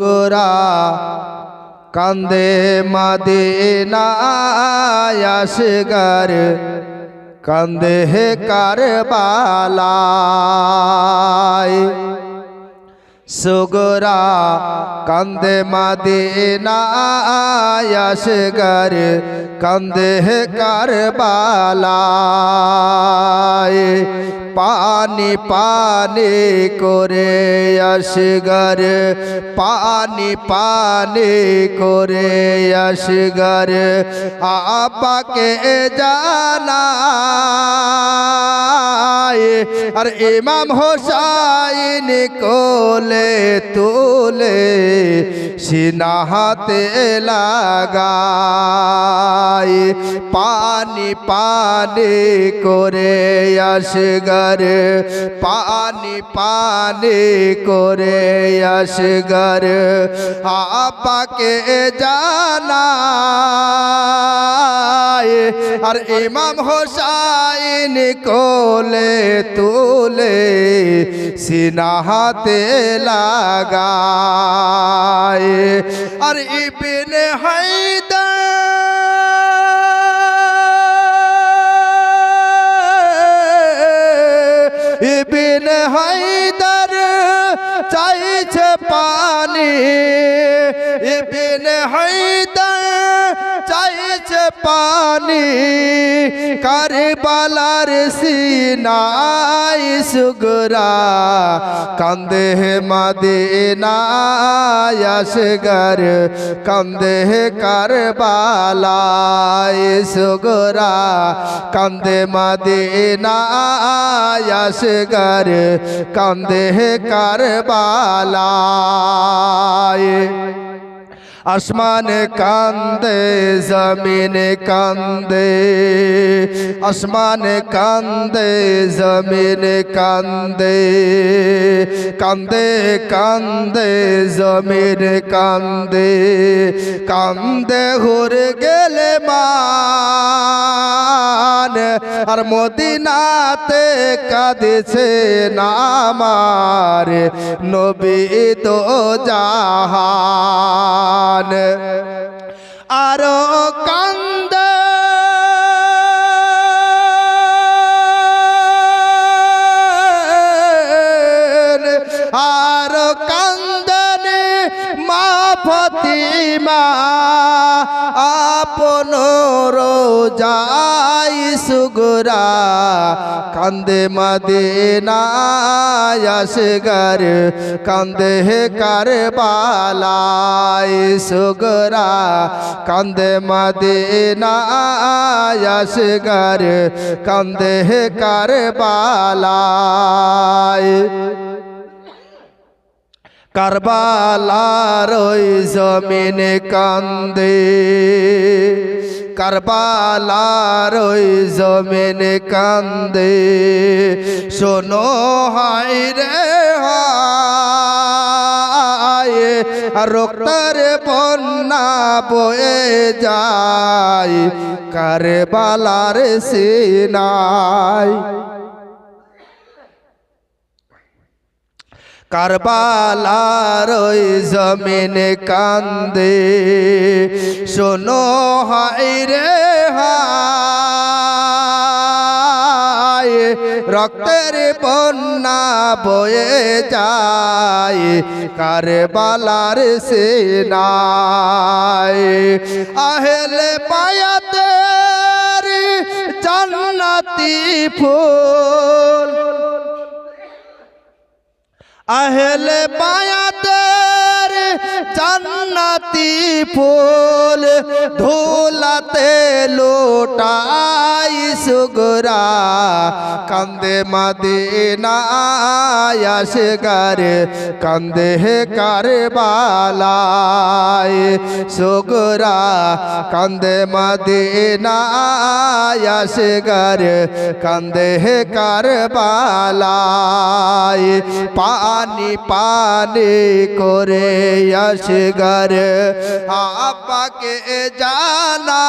গোরা কান্দে মদিনায় আসগর কান্দে হে কারবালায় সুগরা কান্দে মদিনায় আসগর কান্দে হে কারবালায় পানি পানি করে আসগর পানি পানি করে আসগর আপাকে জানায় আর ইমাম হোসাইন কোলে তুলে সিনাহাতে লাগায় পানি পানি করে আসগর পানি পানি করে আসগর আপাকে জানায় আর ইমাম হোসাইন কোলে তুলে সিনাহাতে লাগায় আর ইবনে হায়দার ইবনে হায়দার চাইছে পানি ইবনে হায়দার চাইছে পানি কারবালার সিনায় সুগরা কান্দে মদিনায় আসগর কান্দে কারবালায় সুগরা কান্দে মদিনায় আসগর কান্দে কারবালায় আসমান কান্দে জমিন কান্দে আসমান কান্দে জমিন কান্দে কান্দে কান্দে জমিন কান্দে কান্দে হুর গেলে মান আর মদিনাতে কাঁদছে নামার নবী তো জাহান আরো কান্দে আরো কান্দন মা ফাতিমা আপন রোজাই সুগরা কান্দে মদিনায় আসগর কান্দে কারবালায় সুগরা কান্দে মদিনায় আসগর কান্দে কারবালায় কারবালার ওই জমিনে কান্দে কারবালার ওই জমিনে কান্দে শোনো হায় রে হায় রক্তের বন্যা বয়ে যায় কারবালার সিনায় কারবালার ওই জমিনে কান্দে শোনো হায় রে হায় রক্তের বন্যা বয়ে যায় কারবালার সিনায় আহলে বায়াতের জান্নাতি ফুল আহলে বায়াতের জান্নাতি ফুল ধুলাতে লোটাই সুগরা কান্দে মদিনায় আসগর কান্দে কারবালায় সুগরা কান্দে মদিনায় আসগর কান্দে কারবালায় পানি পানি করে আসগর আপাকে জানা